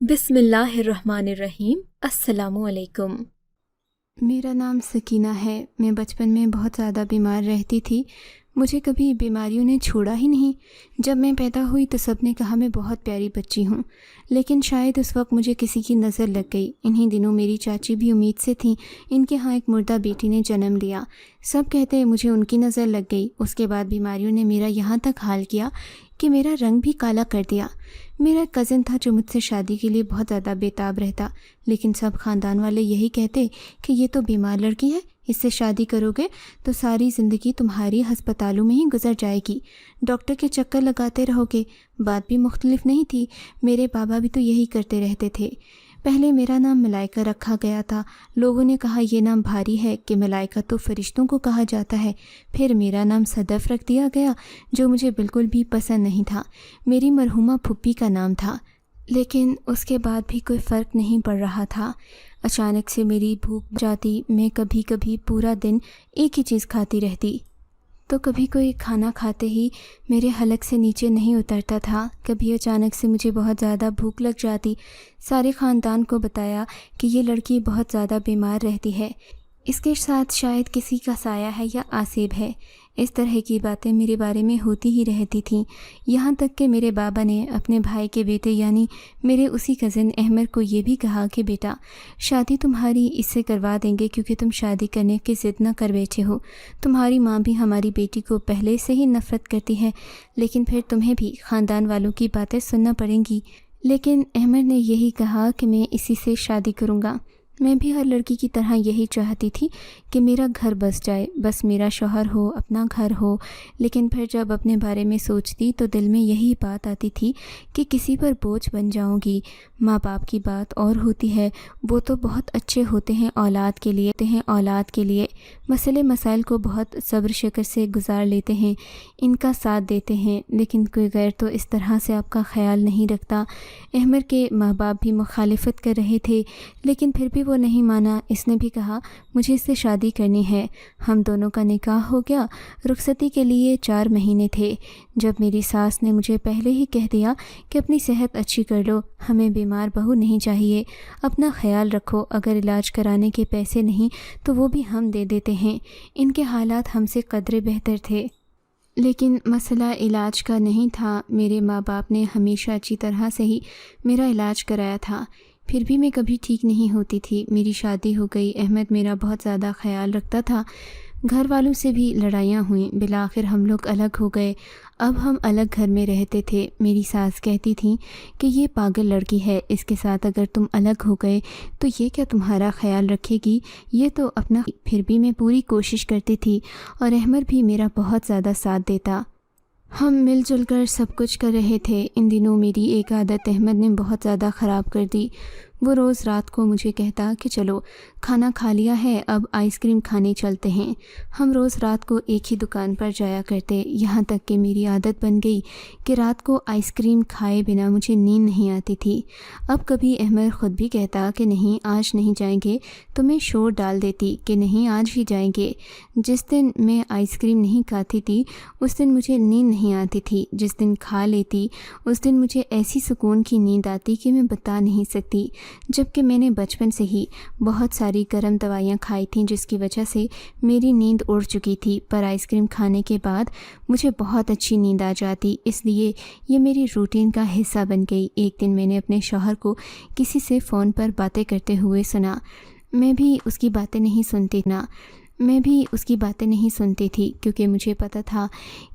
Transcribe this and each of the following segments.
बिस्मिल्लाहिर्रहमानिर्रहीम। अस्सलामु अलैकुम। मेरा नाम सकीना है। मैं बचपन में बहुत ज़्यादा बीमार रहती थी। मुझे कभी बीमारियों ने छोड़ा ही नहीं। जब मैं पैदा हुई तो सब ने कहा मैं बहुत प्यारी बच्ची हूँ, लेकिन शायद उस वक्त मुझे किसी की नज़र लग गई। इन्हीं दिनों मेरी चाची भी उम्मीद से थीं। इनके यहाँ एक मुर्दा बेटी ने जन्म लिया। सब कहते हैं मुझे उनकी नज़र लग गई। उसके बाद बीमारियों ने मेरा यहाँ तक हाल किया कि मेरा रंग भी काला कर दिया। मेरा एक कज़न था जो मुझसे शादी के लिए बहुत ज़्यादा बेताब रहता, लेकिन सब ख़ानदान वाले यही कहते कि ये तो बीमार लड़की है, इससे शादी करोगे तो सारी ज़िंदगी तुम्हारी हस्पतालों में ही गुजर जाएगी, डॉक्टर के चक्कर लगाते रहोगे। बात भी मुख्तलिफ नहीं थी। मेरे बाबा भी तो यही करते रहते थे। पहले मेरा नाम मलाइका रखा गया था। लोगों ने कहा यह नाम भारी है कि मलाइका तो फरिश्तों को कहा जाता है। फिर मेरा नाम सदफ़ रख दिया गया, जो मुझे बिल्कुल भी पसंद नहीं था। मेरी मरहुमा फुप्पी का नाम था, लेकिन उसके बाद भी कोई फ़र्क नहीं पड़ रहा था। अचानक से मेरी भूख जाती। मैं कभी कभी पूरा दिन एक ही चीज़ खाती रहती, तो कभी कोई खाना खाते ही मेरे हलक से नीचे नहीं उतरता था। कभी अचानक से मुझे बहुत ज़्यादा भूख लग जाती। सारे ख़ानदान को बताया कि ये लड़की बहुत ज़्यादा बीमार रहती है, इसके साथ शायद किसी का साया है या आसिब है। इस तरह की बातें मेरे बारे में होती ही रहती थीं। यहाँ तक कि मेरे बाबा ने अपने भाई के बेटे यानी मेरे उसी कज़न अहमद को ये भी कहा कि बेटा, शादी तुम्हारी इससे करवा देंगे क्योंकि तुम शादी करने की ज़िद न कर बैठे हो। तुम्हारी माँ भी हमारी बेटी को पहले से ही नफ़रत करती है, लेकिन फिर तुम्हें भी ख़ानदान वालों की बातें सुनना पड़ेंगी। लेकिन अहमद ने यही कहा कि मैं इसी से शादी करूँगा। मैं भी हर लड़की की तरह यही चाहती थी कि मेरा घर बस जाए, बस मेरा शौहर हो, अपना घर हो। लेकिन फिर जब अपने बारे में सोचती तो दिल में यही बात आती थी कि किसी पर बोझ बन जाऊंगी। माँ बाप की बात और होती है, वो तो बहुत अच्छे होते हैं औलाद के लिए मसले मसाइल को बहुत सब्र शक्र से गुजार लेते हैं, इनका साथ देते हैं, लेकिन कोई गैर तो इस तरह से आपका ख्याल नहीं रखता। अहमद के माँ बाप भी मुखालिफत कर रहे थे, लेकिन फिर भी वो नहीं माना। इसने भी कहा मुझे इससे शादी करनी है। हम दोनों का निकाह हो गया। रुखसती के लिए 4 महीने थे जब मेरी सास ने मुझे पहले ही कह दिया कि अपनी सेहत अच्छी कर लो, हमें बीमार बहू नहीं चाहिए, अपना ख्याल रखो। अगर इलाज कराने के पैसे नहीं तो वो भी हम दे देते हैं। इनके हालात हमसे कदरे बेहतर थे, लेकिन मसला इलाज का नहीं था। मेरे माँ बाप ने हमेशा अच्छी तरह से ही मेरा इलाज कराया था, फिर भी मैं कभी ठीक नहीं होती थी। मेरी शादी हो गई। अहमद मेरा बहुत ज़्यादा ख्याल रखता था। घर वालों से भी लड़ाइयाँ हुईं, बिलाखिर हम लोग अलग हो गए। अब हम अलग घर में रहते थे। मेरी सास कहती थी कि ये पागल लड़की है, इसके साथ अगर तुम अलग हो गए तो ये क्या तुम्हारा ख्याल रखेगी, ये तो अपना। फिर भी मैं पूरी कोशिश करती थी और अहमद भी मेरा बहुत ज़्यादा साथ देता। हम मिलजुल कर सब कुछ कर रहे थे। इन दिनों मेरी एक आदत अहमद ने बहुत ज़्यादा ख़राब कर दी। वो रोज़ रात को मुझे कहता कि चलो खाना खा लिया है, अब आइसक्रीम खाने चलते हैं। हम रोज़ रात को एक ही दुकान पर जाया करते, यहाँ तक कि मेरी आदत बन गई कि रात को आइसक्रीम खाए बिना मुझे नींद नहीं आती थी। अब कभी अहमद ख़ुद भी कहता कि नहीं आज नहीं जाएंगे, तो मैं शोर डाल देती कि नहीं आज ही जाएंगे। जिस दिन मैं आइसक्रीम नहीं खाती थी उस दिन मुझे नींद नहीं आती थी। जिस दिन खा लेती उस दिन मुझे ऐसी सुकून की नींद आती कि मैं बता नहीं सकती। जबकि मैंने बचपन से ही बहुत सारी गर्म दवाइयाँ खाई थीं, जिसकी वजह से मेरी नींद उड़ चुकी थी। पर आइसक्रीम खाने के बाद मुझे बहुत अच्छी नींद आ जाती, इसलिए ये मेरी रूटीन का हिस्सा बन गई। एक दिन मैंने अपने शौहर को किसी से फ़ोन पर बातें करते हुए सुना। मैं भी उसकी बातें नहीं सुनती थी क्योंकि मुझे पता था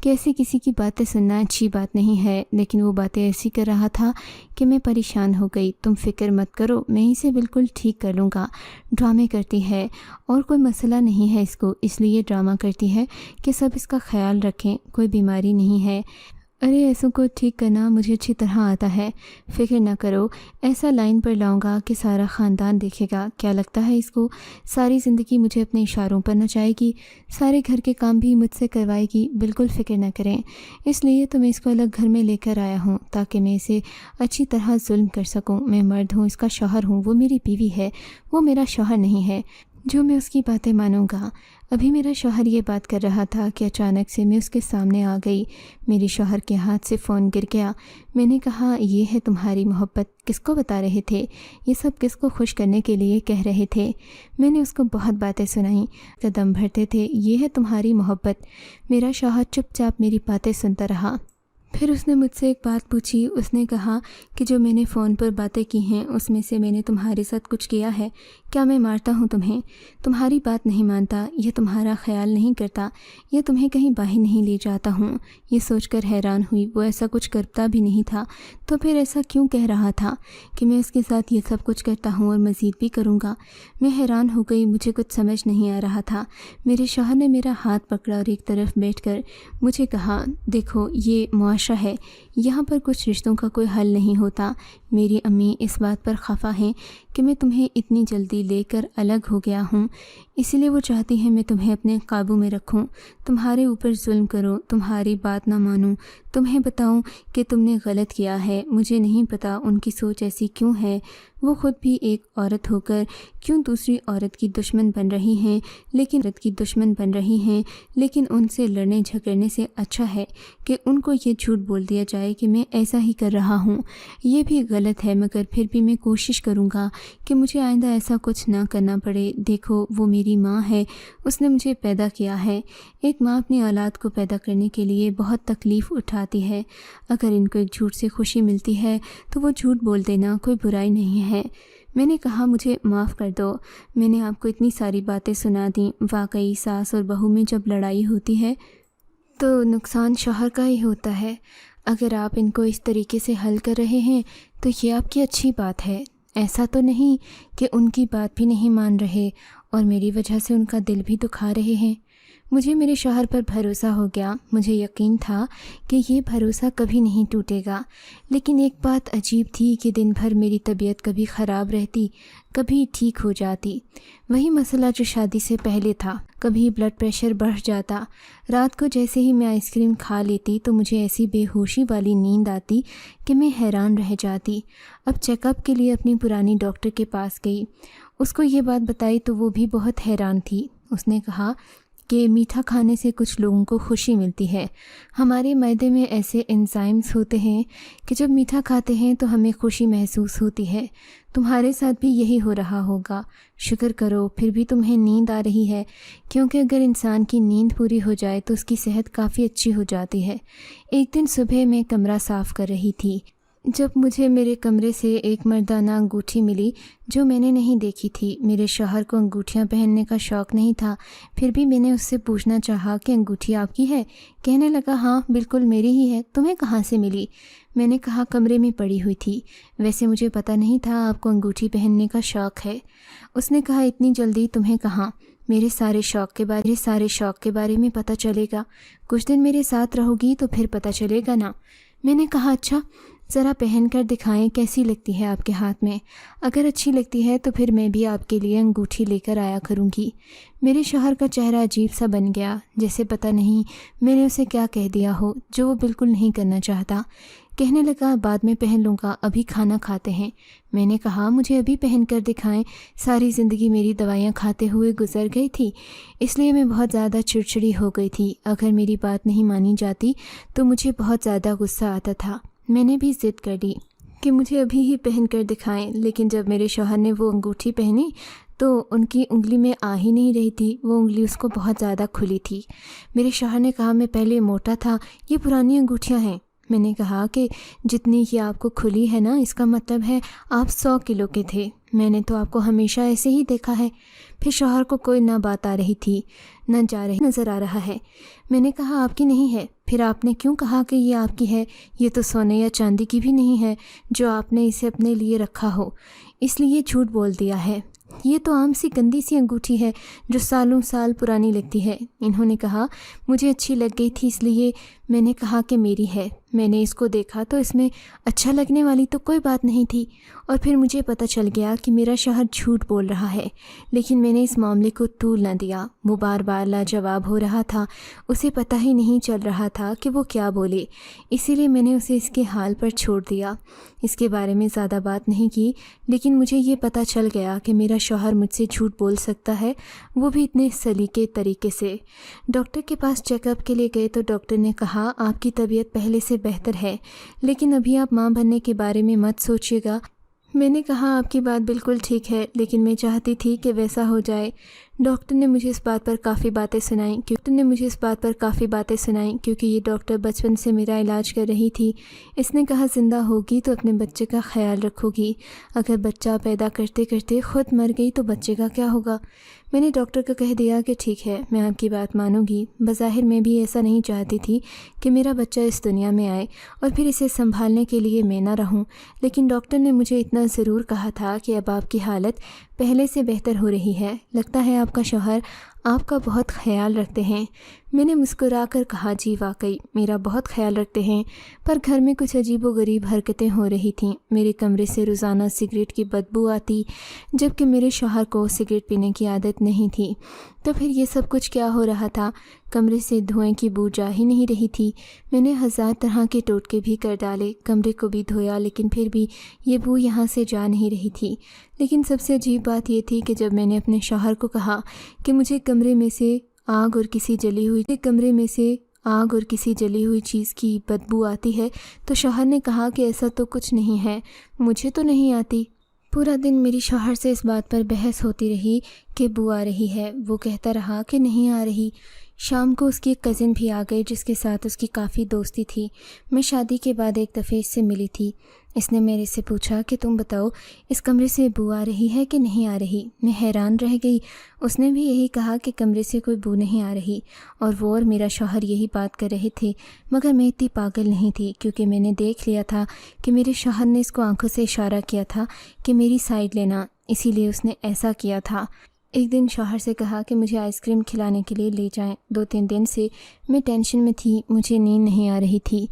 कि ऐसे किसी की बातें सुनना अच्छी बात नहीं है। लेकिन वो बातें ऐसी कर रहा था कि मैं परेशान हो गई। तुम फ़िक्र मत करो, मैं इसे बिल्कुल ठीक कर लूँगा। ड्रामे करती है और कोई मसला नहीं है इसको, इसलिए ड्रामा करती है कि सब इसका ख्याल रखें, कोई बीमारी नहीं है। अरे ऐसों को ठीक करना मुझे अच्छी तरह आता है, फ़िक्र ना करो। ऐसा लाइन पर लाऊंगा कि सारा ख़ानदान देखेगा। क्या लगता है इसको सारी ज़िंदगी मुझे अपने इशारों पर नचाएगी, सारे घर के काम भी मुझसे करवाएगी। बिल्कुल फ़िक्र ना करें, इसलिए तो मैं इसको अलग घर में लेकर आया हूँ ताकि मैं इसे अच्छी तरह जुल्म कर सकूँ। मैं मर्द हूँ, इसका शौहर हूँ, वो मेरी बीवी है, वो मेरा शौहर नहीं है। जो मैं उसकी बातें मानूंगा। अभी मेरा शौहर ये बात कर रहा था कि अचानक से मैं उसके सामने आ गई। मेरे शौहर के हाथ से फ़ोन गिर गया। मैंने कहा, ये है तुम्हारी मोहब्बत? किसको बता रहे थे? ये सब किसको खुश करने के लिए कह रहे थे? मैंने उसको बहुत बातें सुनाई, कदम भरते थे, ये है तुम्हारी मोहब्बत। मेरा शौहर चुपचाप मेरी बातें सुनता रहा। फिर उसने मुझसे एक बात पूछी। उसने कहा कि जो मैंने फ़ोन पर बातें की हैं उसमें से मैंने तुम्हारे साथ कुछ किया है क्या? मैं मारता हूँ तुम्हें? तुम्हारी बात नहीं मानता, ये तुम्हारा ख्याल नहीं करता, या तुम्हें कहीं बाहर नहीं ले जाता हूँ? ये सोचकर हैरान हुई। वो ऐसा कुछ करता भी नहीं था, तो फिर ऐसा क्यों कह रहा था कि मैं उसके साथ ये सब कुछ करता हूँ और मज़ीद भी करूँगा? मैं हैरान हो गई, मुझे कुछ समझ नहीं आ रहा था। मेरे शौहर ने मेरा हाथ पकड़ा और एक तरफ बैठकर मुझे कहा, देखो ये मुआशरा है, यहाँ पर कुछ रिश्तों का कोई हल नहीं होता। मेरी अम्मी इस बात पर खफा हैं कि मैं तुम्हें इतनी जल्दी लेकर अलग हो गया हूँ, इसीलिए वो चाहती हैं मैं तुम्हें अपने काबू में रखूँ, तुम्हारे ऊपर जुल्म करूँ, तुम्हारी बात ना मानूँ, तुम्हें बताऊँ कि तुमने गलत किया है। मुझे नहीं पता उनकी सोच ऐसी क्यों है। वो ख़ुद भी एक औरत होकर क्यों दूसरी औरत की दुश्मन बन रही हैं, लेकिन उनसे लड़ने झगड़ने से अच्छा है कि उनको ये झूठ बोल दिया जाए कि मैं ऐसा ही कर रहा हूँ। ये भी गलत है, मगर फिर भी मैं कोशिश करूँगा कि मुझे आइंदा ऐसा कुछ ना करना पड़े। देखो वो मेरी माँ है, उसने मुझे पैदा किया है। एक माँ अपनी औलाद को पैदा करने के लिए बहुत तकलीफ़ उठाती है। अगर इनको एक झूठ से खुशी मिलती है तो वो झूठ बोल देना कोई बुराई नहीं है। मैंने कहा, मुझे माफ़ कर दो, मैंने आपको इतनी सारी बातें सुना दी। वाकई सास और बहू में जब लड़ाई होती है तो नुकसान शौहर का ही होता है। अगर आप इनको इस तरीके से हल कर रहे हैं तो ये आपकी अच्छी बात है। ऐसा तो नहीं कि उनकी बात भी नहीं मान रहे और मेरी वजह से उनका दिल भी दुखा रहे हैं। मुझे मेरे शौहर पर भरोसा हो गया। मुझे यकीन था कि ये भरोसा कभी नहीं टूटेगा। लेकिन एक बात अजीब थी कि दिन भर मेरी तबीयत कभी ख़राब रहती, कभी ठीक हो जाती। वही मसला जो शादी से पहले था। कभी ब्लड प्रेशर बढ़ जाता। रात को जैसे ही मैं आइसक्रीम खा लेती तो मुझे ऐसी बेहोशी वाली नींद आती कि मैं हैरान रह जाती। अब चेकअप के लिए अपनी पुरानी डॉक्टर के पास गई। उसको ये बात बताई तो वो भी बहुत हैरान थी। उसने कहा कि मीठा खाने से कुछ लोगों को खुशी मिलती है। हमारे मैदे में ऐसे एंजाइम्स होते हैं कि जब मीठा खाते हैं तो हमें खुशी महसूस होती है। तुम्हारे साथ भी यही हो रहा होगा। शुक्र करो फिर भी तुम्हें नींद आ रही है, क्योंकि अगर इंसान की नींद पूरी हो जाए तो उसकी सेहत काफ़ी अच्छी हो जाती है। एक दिन सुबह मैं कमरा साफ़ कर रही थी जब मुझे मेरे कमरे से एक मर्दाना अंगूठी मिली जो मैंने नहीं देखी थी। मेरे शौहर को अंगूठियाँ पहनने का शौक़ नहीं था, फिर भी मैंने उससे पूछना चाहा कि अंगूठी आपकी है? कहने लगा, हाँ बिल्कुल मेरी ही है। तुम्हें कहाँ से मिली? मैंने कहा, कमरे में पड़ी हुई थी। वैसे मुझे पता नहीं था आपको अंगूठी पहनने का शौक़ है। उसने कहा, इतनी जल्दी तुम्हें कहाँ? मेरे सारे शौक़ के बारे में पता चलेगा। कुछ दिन मेरे साथ रहोगी तो फिर पता चलेगा ना। मैंने कहा, अच्छा ज़रा पहन कर दिखाएं कैसी लगती है आपके हाथ में। अगर अच्छी लगती है तो फिर मैं भी आपके लिए अंगूठी लेकर आया करूँगी। मेरे शौहर का चेहरा अजीब सा बन गया, जैसे पता नहीं मैंने उसे क्या कह दिया हो जो वो बिल्कुल नहीं करना चाहता। कहने लगा, बाद में पहन लूँगा, अभी खाना खाते हैं। मैंने कहा, मुझे अभी पहन कर दिखाएं। सारी ज़िंदगी मेरी दवाइयाँ खाते हुए गुजर गई थी, इसलिए मैं बहुत ज़्यादा चिड़चिड़ी हो गई थी। अगर मेरी बात नहीं मानी जाती तो मुझे बहुत ज़्यादा गुस्सा आता था। मैंने भी ज़िद कर दी कि मुझे अभी ही पहन कर दिखाएं, लेकिन जब मेरे शौहर ने वो अंगूठी पहनी तो उनकी उंगली में आ ही नहीं रही थी। वो उंगली उसको बहुत ज़्यादा खुली थी। मेरे शौहर ने कहा, मैं पहले मोटा था, ये पुरानी अंगूठियाँ हैं। मैंने कहा कि जितनी ये आपको खुली है ना, इसका मतलब है आप 100 किलो के थे। मैंने तो आपको हमेशा ऐसे ही देखा है। फिर शौहर को कोई ना बात आ रही थी न जा रही नज़र आ रहा है। मैंने कहा, आपकी नहीं है। फिर आपने क्यों कहा कि ये आपकी है? ये तो सोने या चांदी की भी नहीं है जो आपने इसे अपने लिए रखा हो, इसलिए झूठ बोल दिया है। ये तो आम सी गंदी सी अंगूठी है जो सालों साल पुरानी लगती है। इन्होंने कहा, मुझे अच्छी लग गई थी इसलिए میں نے کہا کہ میری ہے، میں نے اس کو دیکھا تو اس میں اچھا لگنے والی تو کوئی بات نہیں تھی، اور پھر مجھے پتہ چل گیا کہ میرا شوہر جھوٹ بول رہا ہے، لیکن میں نے اس معاملے کو طول نہ دیا۔ وہ بار بار لاجواب ہو رہا تھا، اسے پتہ ہی نہیں چل رہا تھا کہ وہ کیا بولے، اسی لیے میں نے اسے اس کے حال پر چھوڑ دیا۔ اس کے بارے میں زیادہ بات نہیں کی، لیکن مجھے یہ پتہ چل گیا کہ میرا شوہر مجھ سے جھوٹ بول سکتا ہے، وہ بھی اتنے سلیقے طریقے سے۔ ڈاکٹر کے پاس چیک اپ کے لیے گئے تو ڈاکٹر نے کہا آپ کی طبیعت پہلے سے بہتر ہے، لیکن ابھی آپ ماں بننے کے بارے میں مت سوچیے گا۔ میں نے کہا آپ کی بات بالکل ٹھیک ہے، لیکن میں چاہتی تھی کہ ویسا ہو جائے۔ ڈاکٹر نے مجھے اس بات پر کافی باتیں سنائیں کیونکہ یہ ڈاکٹر بچپن سے میرا علاج کر رہی تھی۔ اس نے کہا زندہ ہوگی تو اپنے بچے کا خیال رکھو گی، اگر بچہ پیدا کرتے کرتے خود مر گئی تو بچے کا کیا ہوگا؟ میں نے ڈاکٹر کو کہہ دیا کہ ٹھیک ہے، میں آپ کی بات مانوں گی۔ بظاہر میں بھی ایسا نہیں چاہتی تھی کہ میرا بچہ اس دنیا میں آئے اور پھر اسے سنبھالنے کے لیے میں نہ رہوں، لیکن ڈاکٹر نے مجھے اتنا ضرور کہا تھا کہ اب آپ کی حالت پہلے سے بہتر ہو رہی ہے، لگتا ہے آپ کا شوہر آپ کا بہت خیال رکھتے ہیں۔ میں نے مسکرا کر کہا جی واقعی میرا بہت خیال رکھتے ہیں، پر گھر میں کچھ عجیب و غریب حرکتیں ہو رہی تھیں۔ میرے کمرے سے روزانہ سگریٹ کی بدبو آتی، جبکہ میرے شوہر کو سگریٹ پینے کی عادت نہیں تھی۔ تو پھر یہ سب کچھ کیا ہو رہا تھا؟ کمرے سے دھوئیں کی بو جا ہی نہیں رہی تھی۔ میں نے 1000 طرح کے ٹوٹکے بھی کر ڈالے، کمرے کو بھی دھویا، لیکن پھر بھی یہ بو یہاں سے جا نہیں رہی تھی۔ لیکن سب سے عجیب بات یہ تھی کہ جب میں نے اپنے شوہر کو کہا کہ مجھے کمرے میں سے آگ اور کسی جلی ہوئی چیز کی بدبو آتی ہے، تو شوہر نے کہا کہ ایسا تو کچھ نہیں ہے، مجھے تو نہیں آتی۔ پورا دن میری شوہر سے اس بات پر بحث ہوتی رہی کہ بو آ رہی ہے، وہ کہتا رہا کہ نہیں آ رہی۔ شام کو اس کی ایک کزن بھی آ گئی جس کے ساتھ اس کی کافی دوستی تھی۔ میں شادی کے بعد ایک دفعہ اس سے ملی تھی۔ اس نے میرے سے پوچھا کہ تم بتاؤ اس کمرے سے بو آ رہی ہے کہ نہیں آ رہی؟ میں حیران رہ گئی۔ اس نے بھی یہی کہا کہ کمرے سے کوئی بو نہیں آ رہی، اور وہ اور میرا شوہر یہی بات کر رہے تھے، مگر میں اتنی پاگل نہیں تھی کیونکہ میں نے دیکھ لیا تھا کہ میرے شوہر نے اس کو آنکھوں سے اشارہ کیا تھا کہ میری سائیڈ لینا، اسی لیے اس نے ایسا کیا تھا۔ ایک دن شوہر سے کہا کہ مجھے آئس کریم کھلانے کے لیے لے جائیں۔ 2-3 دن سے میں ٹینشن میں تھی، مجھے نیند نہیں آ رہی تھی۔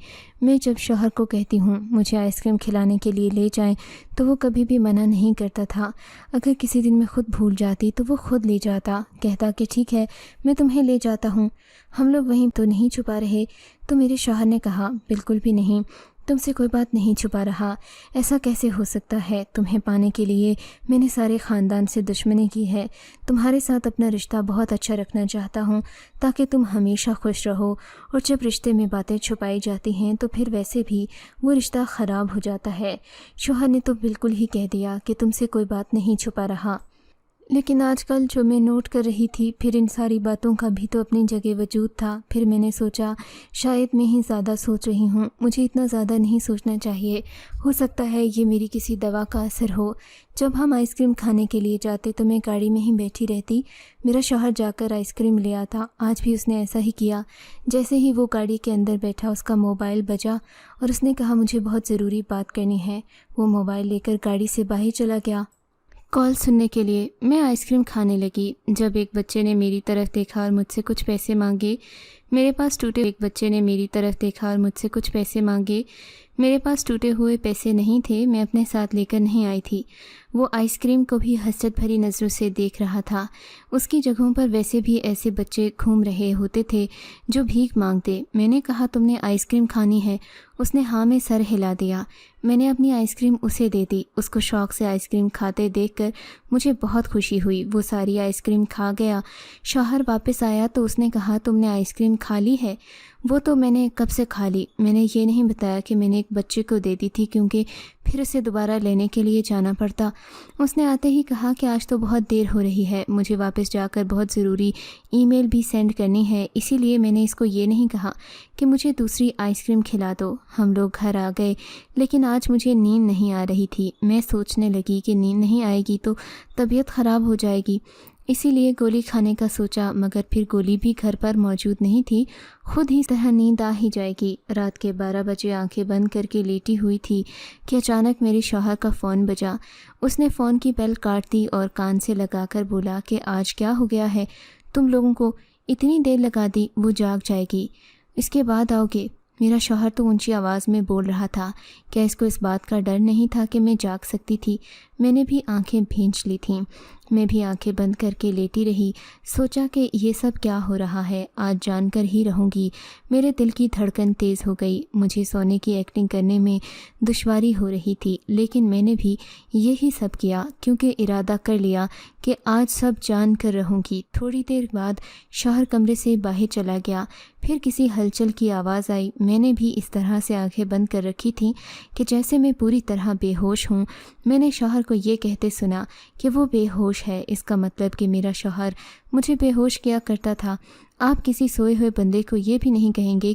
میں جب شوہر کو کہتی ہوں مجھے آئس کریم کھلانے کے لیے لے جائیں تو وہ کبھی بھی منع نہیں کرتا تھا۔ اگر کسی دن میں خود بھول جاتی تو وہ خود لے جاتا، کہتا کہ ٹھیک ہے میں تمہیں لے جاتا ہوں، ہم لوگ وہیں تو نہیں چھپا رہے؟ تو میرے شوہر نے کہا بالکل بھی نہیں، تم سے کوئی بات نہیں چھپا رہا، ایسا کیسے ہو سکتا ہے؟ تمہیں پانے کے لیے میں نے سارے خاندان سے دشمنی کی ہے، تمہارے ساتھ اپنا رشتہ بہت اچھا رکھنا چاہتا ہوں تاکہ تم ہمیشہ خوش رہو، اور جب رشتے میں باتیں چھپائی جاتی ہیں تو پھر ویسے بھی وہ رشتہ خراب ہو جاتا ہے۔ شوہر نے تو بالکل ہی کہہ دیا کہ تم سے کوئی بات نہیں چھپا رہا۔ لیکن آج کل جو میں نوٹ کر رہی تھی، پھر ان ساری باتوں کا بھی تو اپنی جگہ وجود تھا۔ پھر میں نے سوچا شاید میں ہی زیادہ سوچ رہی ہوں، مجھے اتنا زیادہ نہیں سوچنا چاہیے، ہو سکتا ہے یہ میری کسی دوا کا اثر ہو۔ جب ہم آئس کریم کھانے کے لیے جاتے تو میں گاڑی میں ہی بیٹھی رہتی، میرا شوہر جا کر آئس کریم لے آتا۔ آج بھی اس نے ایسا ہی کیا۔ جیسے ہی وہ گاڑی کے اندر بیٹھا اس کا موبائل بجا اور اس نے کہا مجھے بہت ضروری بات کرنی ہے۔ وہ موبائل لے کر گاڑی سے باہر چلا گیا کال سننے کے لیے۔ میں آئس کریم کھانے لگی جب ایک بچے نے میری طرف دیکھا اور مجھ سے کچھ پیسے مانگے۔ میرے پاس ٹوٹے ہوئے پیسے نہیں تھے، میں اپنے ساتھ لے کر نہیں آئی تھی۔ وہ آئس کریم کو بھی حسرت بھری نظروں سے دیکھ رہا تھا۔ اس کی جگہوں پر ویسے بھی ایسے بچے گھوم رہے ہوتے تھے جو بھیک مانگتے۔ میں نے کہا تم نے آئس کریم کھانی ہے؟ اس نے ہاں میں سر ہلا دیا۔ میں نے اپنی آئس کریم اسے دے دی۔ اس کو شوق سے آئس کریم کھاتے دیکھ کر مجھے بہت خوشی ہوئی۔ وہ ساری آئس کریم کھا گیا۔ شوہر واپس آیا تو اس نے کہا تم نے آئس کریم کھا لی ہے؟ وہ تو میں نے کب سے کھا لی۔ میں نے یہ نہیں بتایا کہ میں نے ایک بچے کو دے دی تھی کیونکہ پھر اسے دوبارہ لینے کے لیے جانا پڑتا۔ اس نے آتے ہی کہا کہ آج تو بہت دیر ہو رہی ہے، مجھے واپس جا کر بہت ضروری ای میل بھی سینڈ کرنی ہے، اسی لیے میں نے اس کو یہ نہیں کہا کہ مجھے دوسری آئس کریم کھلا دو۔ ہم لوگ گھر آ گئے، لیکن آج مجھے نیند نہیں آ رہی تھی۔ میں سوچنے لگی کہ نیند نہیں آئے گی تو طبیعت خراب ہو جائے گی، اسی لیے گولی کھانے کا سوچا، مگر پھر گولی بھی گھر پر موجود نہیں تھی، خود ہی طرح نیند آ ہی جائے گی۔ رات کے 12 بجے آنکھیں بند کر کے لیٹی ہوئی تھی کہ اچانک میرے شوہر کا فون بجا۔ اس نے فون کی بیل کاٹ دی اور کان سے لگا کر بولا کہ آج کیا ہو گیا ہے، تم لوگوں کو اتنی دیر لگا دی، وہ جاگ جائے گی۔ اس کے بعد آؤ گے؟ میرا شوہر تو اونچی آواز میں بول رہا تھا۔ کیا اس کو اس بات کا ڈر نہیں تھا کہ میں جاگ سکتی تھی؟ میں نے بھی آنکھیں بھینچ لی تھیں۔ میں بھی آنکھیں بند کر کے لیٹی رہی، سوچا کہ یہ سب کیا ہو رہا ہے، آج جان کر ہی رہوں گی۔ میرے دل کی دھڑکن تیز ہو گئی، مجھے سونے کی ایکٹنگ کرنے میں دشواری ہو رہی تھی، لیکن میں نے بھی یہی سب کیا کیونکہ ارادہ کر لیا کہ آج سب جان کر رہوں گی۔ تھوڑی دیر بعد شوہر کمرے سے باہر چلا گیا، پھر کسی ہلچل کی آواز آئی۔ میں نے بھی اس طرح سے آنکھیں بند کر رکھی تھیں کہ جیسے میں پوری طرح بے ہوش ہوں۔ میں نے شوہر کو یہ کہتے سنا کہ وہ بے ہوش ہے، اس کا مطلب کہ میرا شوہر مجھے بے ہوش کیا کرتا تھا۔ آپ کسی سوئے ہوئے بندے کو یہ بھی نہیں کہیں گے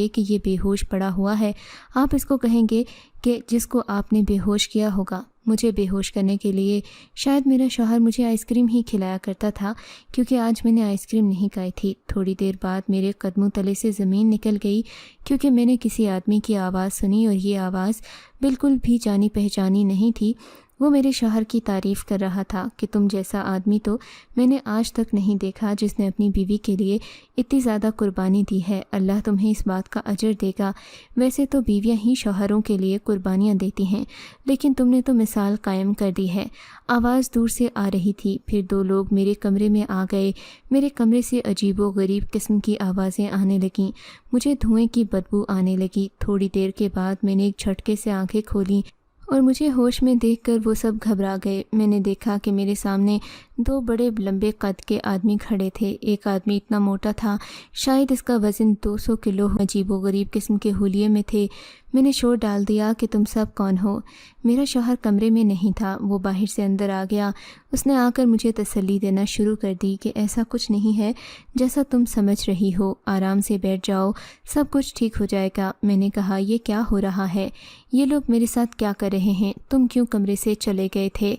کہ یہ بے ہوش پڑا ہوا ہے، آپ اس کو کہیں گے کہ جس کو آپ نے بے ہوش کیا ہوگا۔ مجھے بے ہوش کرنے کے لیے شاید میرا شوہر مجھے آئس کریم ہی کھلایا کرتا تھا، کیونکہ آج میں نے آئس کریم نہیں کھائی تھی۔ تھوڑی دیر بعد میرے قدموں تلے سے زمین نکل گئی، کیونکہ میں نے کسی آدمی کی آواز سنی، اور یہ آواز بالکل بھی جانی پہچانی نہیں تھی۔ وہ میرے شوہر کی تعریف کر رہا تھا کہ تم جیسا آدمی تو میں نے آج تک نہیں دیکھا جس نے اپنی بیوی کے لیے اتنی زیادہ قربانی دی ہے، اللہ تمہیں اس بات کا اجر دے گا۔ ویسے تو بیویاں ہی شوہروں کے لیے قربانیاں دیتی ہیں، لیکن تم نے تو مثال قائم کر دی ہے۔ آواز دور سے آ رہی تھی، پھر 2 لوگ میرے کمرے میں آ گئے۔ میرے کمرے سے عجیب و غریب قسم کی آوازیں آنے لگیں، مجھے دھوئیں کی بدبو آنے لگی۔ تھوڑی دیر کے بعد میں نے ایک جھٹکے سے آنکھیں کھولیں اور مجھے ہوش میں دیکھ کر وہ سب گھبرا گئے۔ میں نے دیکھا کہ میرے سامنے 2 بڑے لمبے قد کے آدمی کھڑے تھے۔ ایک آدمی اتنا موٹا تھا، شاید اس کا وزن 200 کلو ہو، عجیب و غریب قسم کے حلیے میں تھے۔ میں نے شور ڈال دیا کہ تم سب کون ہو؟ میرا شوہر کمرے میں نہیں تھا، وہ باہر سے اندر آ گیا۔ اس نے آ کر مجھے تسلی دینا شروع کر دی کہ ایسا کچھ نہیں ہے جیسا تم سمجھ رہی ہو، آرام سے بیٹھ جاؤ، سب کچھ ٹھیک ہو جائے گا۔ میں نے کہا یہ کیا ہو رہا ہے؟ یہ لوگ میرے ساتھ کیا کر رہے ہیں؟ تم کیوں کمرے سے چلے گئے تھے؟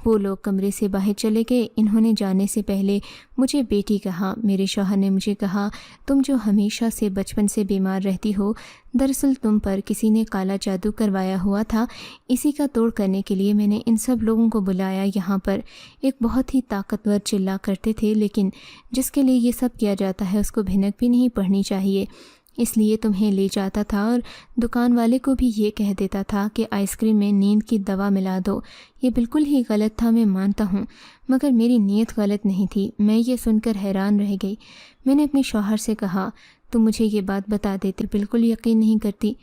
وہ لوگ کمرے سے باہر چلے گئے۔ انہوں نے جانے سے پہلے مجھے بیٹی کہا۔ میرے شوہر نے مجھے کہا تم جو ہمیشہ سے بچپن سے بیمار رہتی ہو، دراصل تم پر کسی نے کالا جادو کروایا ہوا تھا۔ اسی کا توڑ کرنے کے لیے میں نے ان سب لوگوں کو بلایا یہاں پر۔ ایک بہت ہی طاقتور چلا کرتے تھے، لیکن جس کے لیے یہ سب کیا جاتا ہے اس کو بھنک بھی نہیں پڑھنی چاہیے، اس لیے تمہیں لے جاتا تھا اور دکان والے کو بھی یہ کہہ دیتا تھا کہ آئس کریم میں نیند کی دوا ملا دو۔ یہ بالکل ہی غلط تھا، میں مانتا ہوں، مگر میری نیت غلط نہیں تھی۔ میں یہ سن کر حیران رہ گئی۔ میں نے اپنے شوہر سے کہا تم مجھے یہ بات بتا دیتے، بالکل یقین نہیں کرتی۔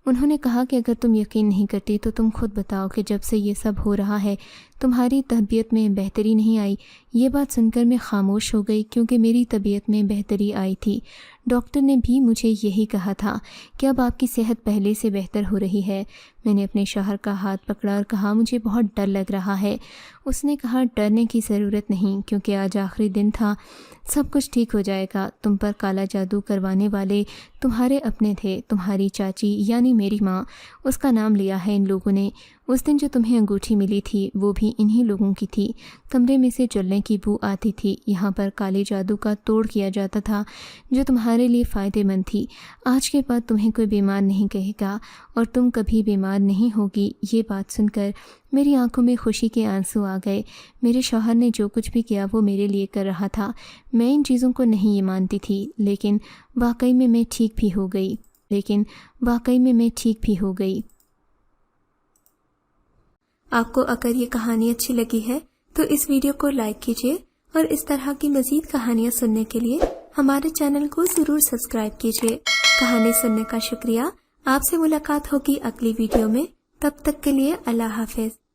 انہوں نے کہا کہ اگر تم یقین نہیں کرتی تو تم خود بتاؤ کہ جب سے یہ سب ہو رہا ہے تمہاری طبیعت میں بہتری نہیں آئی۔ یہ بات سن کر میں خاموش ہو گئی، کیونکہ میری طبیعت میں بہتری آئی تھی۔ ڈاکٹر نے بھی مجھے یہی کہا تھا کہ اب آپ کی صحت پہلے سے بہتر ہو رہی ہے۔ میں نے اپنے شوہر کا ہاتھ پکڑا اور کہا مجھے بہت ڈر لگ رہا ہے۔ اس نے کہا ڈرنے کی ضرورت نہیں، کیونکہ آج آخری دن تھا، سب کچھ ٹھیک ہو جائے گا۔ تم پر کالا جادو کروانے والے تمہارے اپنے تھے، تمہاری چاچی یعنی میری ماں، اس کا نام لیا ہے ان لوگوں نے۔ اس دن جو تمہیں انگوٹھی ملی تھی وہ بھی انہی لوگوں کی تھی۔ کمرے میں سے جلنے کی بو آتی تھی۔ یہاں پر کالے جادو کا توڑ کیا جاتا تھا جو تمہارے لیے فائدہ مند تھی۔ آج کے بعد تمہیں کوئی بیمار نہیں کہے گا اور تم کبھی بیمار نہیں ہوگی۔ یہ بات سن کر میری آنکھوں میں خوشی کے آنسو آ گئے۔ میرے شوہر نے جو کچھ بھی کیا وہ میرے لیے کر رہا تھا۔ میں ان چیزوں کو نہیں یہ مانتی تھی، لیکن واقعی میں ٹھیک بھی ہو گئی۔ آپ کو اگر یہ کہانی اچھی لگی ہے تو اس ویڈیو کو لائک کیجیے، اور اس طرح کی مزید کہانیاں سننے کے لیے ہمارے چینل کو ضرور سبسکرائب کیجیے۔ کہانی سننے کا شکریہ۔ آپ سے ملاقات ہوگی اگلی ویڈیو میں، تب تک کے لیے اللہ حافظ۔